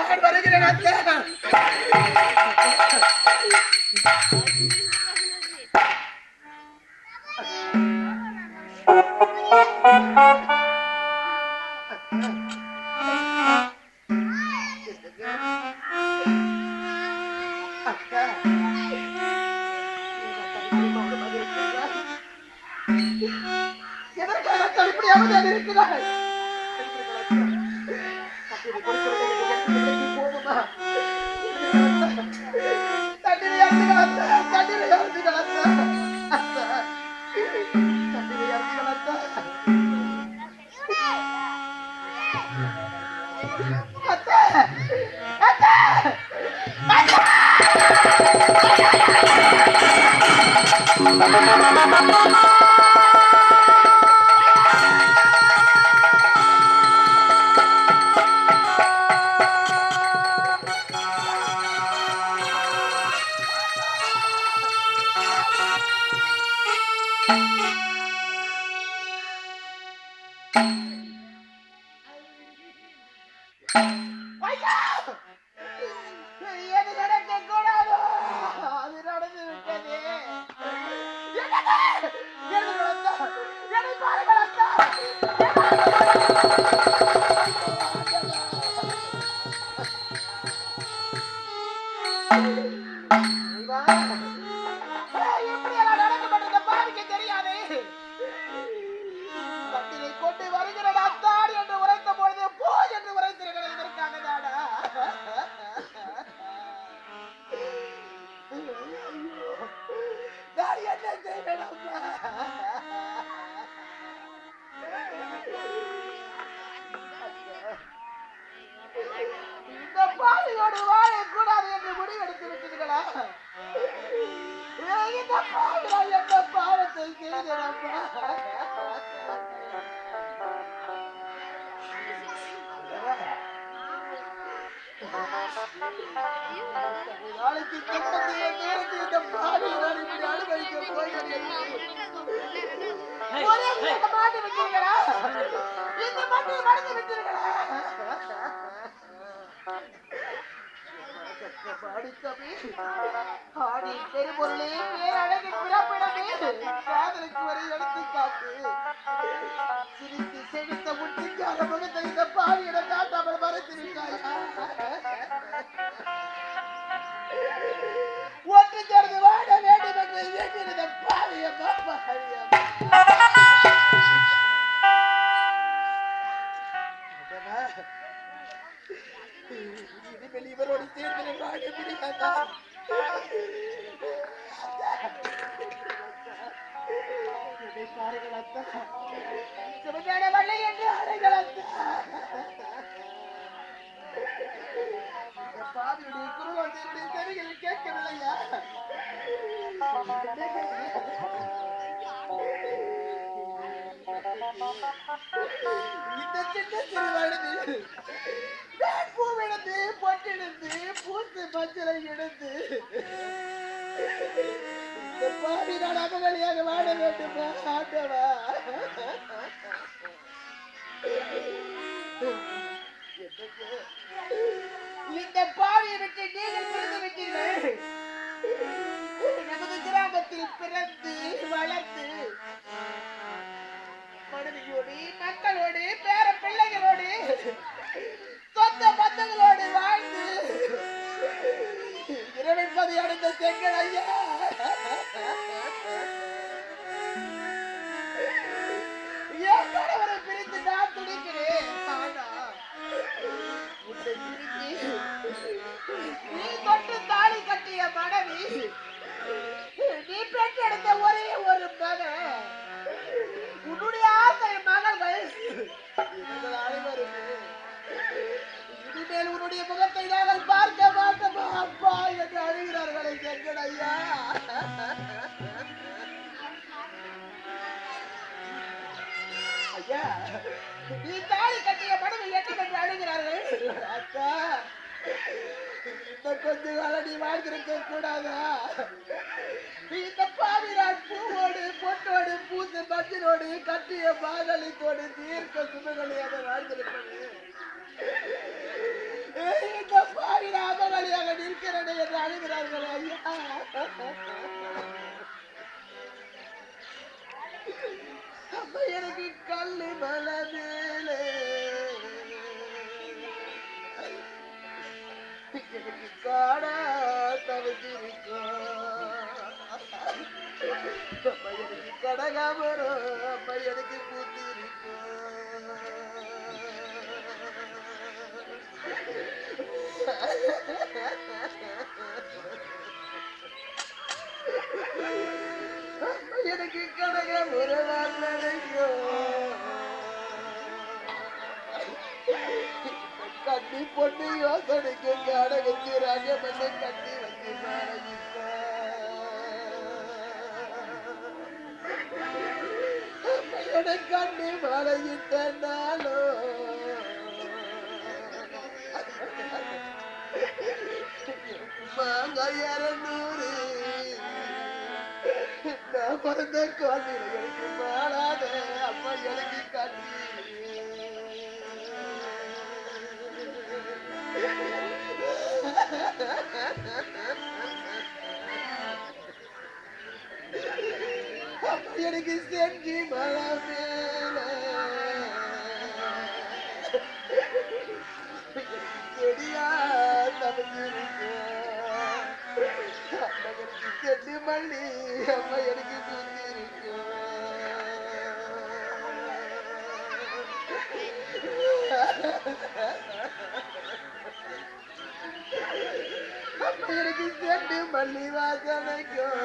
நான் வருகிறேன் அத்தை. எதற்காக தனிப்படியாக இருக்கிறாய்? போகுமா? தண்ணீரை அருந்துகள் அத்தை, தண்ணீரை அருந்துகள் அத்தை. தண்ணீரை அருந்துகள் அத்தை. அத்தை, அத்தை, எது நடக்கக்கூடாதோ அது நடந்து விட்டதே. கொண்டு வருகிறேன் அத்தாடி என்று உரைத்த பொழுது போ என்று உரைத்திருக்கிறேன். இதற்காக தானா? நான் என்ன செய்வேன் அம்மா? இந்த பாவியோடு வாழக்கூடாது என்று முடிவெடுத்து விட்டீர்களா? இந்த பாவியால் எந்த பாவத்தை செய்தேன் அம்மா? நாளைக்கு கம்பத்திலே நேரத்தில் இந்த பாவியை நான் இப்படி அனுபவிக்க போகிறேன். ஒரே இந்த மாட்டி விட்டீர்களா? இந்த மாட்டியை மறந்து விட்டீர்களா? ஆடி பெரும்பொருளே பேரழகின் பிறப்பிடமே காதலுக்கு ஒரு எடுத்துக்காட்டு. சிரித்து செழித்த முட்டிக்காக முகத்தை இந்த பாவியிடம் காட்டாமல் மறைத்திருக்காயா? ஒன்று சேர்ந்து வாழ வேண்டும் என்று எண்ணிருந்த பாவியம் இனிமேல் இவரோடு சேர்ந்து வாழ முடியாதா? பாருங்கள் அத்தா, சிவஞான வள்ளி என்று அறைகள் அத்தா. பாவியுடைய குருவாசனுடைய செவிகளில் கேட்கவில்லையா? இந்த சின்ன சிறுவனது பூவிழந்து பொட்டெடுத்து பூத்து மஞ்சளை எடுத்து இந்த பாவி நான் அமகளியாக வாழ வேண்டுமா ஆண்டவா? இந்த பாவியை விட்டு நீங்கள் பிரிந்து விட்டீர்கள். நமது கிராமத்தில் பிறந்து வளர்ந்து மனைவியோடு மக்களோடு பேர பிள்ளைகளோடு சொந்த பந்தங்களோடு வாழ்ந்து இரவிப்பதை அடைந்த செங்கல் ஐயா, என் கணவரை பிரிந்து நான் துடிக்கிறேன். நீ தொட்டு தாலி கட்டிய மனைவி, நீ பெற்றெடுத்த ஒரே ஒரு மகன், உன்னுடைய ஆசை மகள்கள் அனைவருமே இனிமேல் உன்னுடைய முகத்தை நாங்கள் பார்க்க மாட்டோமா அப்பா என்று அழுகிறார்களே செங்கல் ஐயா. ஐயா, நீ தாலி கட்டிய மனைவி என்ன என்று அழுகிறார்கள். அக்கா, இன்னும் கொஞ்ச காலம் நீ வாழ்ந்திருக்க கூடாதா? இந்த பாவிரான் பூவோடு பொட்டோடு பூத்து மஞ்சளோடு கட்டிய மாதளித்தோடு தீர்க்க சுமகளை அதை வாழ்ந்திருப்பது. இந்த அம்மா எனக்கு கல்லு மலை மேலே எனக்கு காடா தவிச்சிருக்கோம். அம்மா எனக்கு கடகாமரம் அம்மா எனக்கு பூத்திருக்கோம். எனக்கு கடகாமரம் நினைக்கும் கட்டி பொண்ணு யோசனைக்கு அடகுச்சு ராஜமண்ணை கட்டி வந்து எனக்கு கண்ணு மலையிட்டாலோ மாங்காய் 200 நான் பிறந்த குழந்தையில எனக்கு மாறாத அம்மா எனக்கு கட்டி எனக்கு செஞ்சு மழை மேல செடியா தவிர்த்திருக்க அம்மா எனக்கு செடி மல்லி அம்மா எனக்கு சுத்திருக்க எனக்கு செடி மல்லி வாசனைக்கும்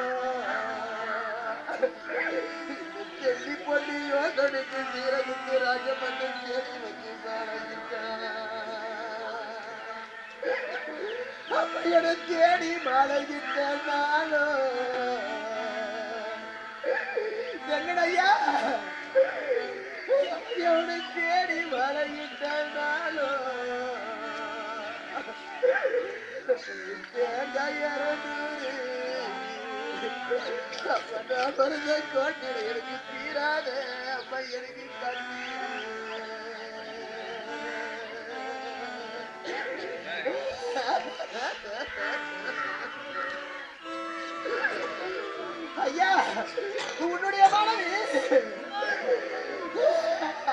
செடி பொண்ணி யோசனைக்கு சீரகுக்கு ராஜமண்ணன் தேடி வச்சு என தேடி மாலையிட்டாலோ எங்கடையா எவனை தேடி மாலையிட்டாலோ தேங்காய் 200 கோட்டில எனக்கு தீராத அம்மா எனக்கு கண்ணி ஐயா உன்னுடைய மனைவி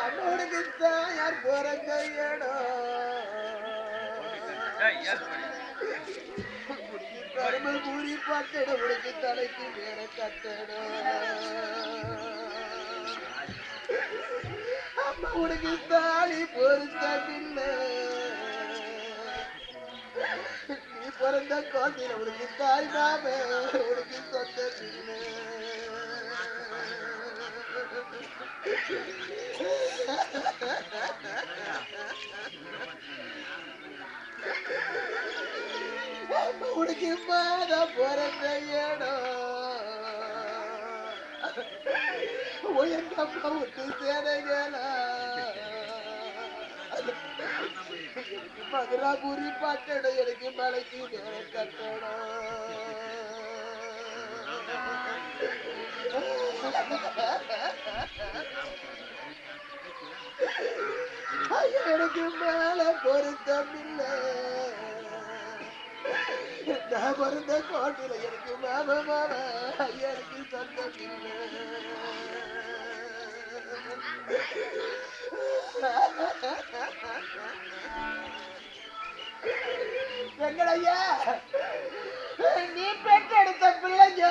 அண்ணனுக்கு தான் யார் போற கையடம் கரும்பு பூரி பட்டடம் உனக்கு தலைக்கு மேல கட்டடம் அம்மா உனக்கு தாலி பொறுத்த பிள்ளை நீ பிறந்த குழந்தையில உனக்கு தாய் மாம உனக்கு சொந்த பிள்ளை உனக்கு மாத பிறந்த இடம் எங்கப்பா விட்டு சேனைகளா மதுராபுரி பட்டடம் எனக்கு மலைக்கு மேல கட்டடம் எனக்கு மேல பொருத்தமில்லை நான் பிறந்த கோட்டில எனக்கு மாம மாம எனக்கு சொந்தமில்லை எங்களையா நீ பெற்றெடுத்த பிள்ளைங்க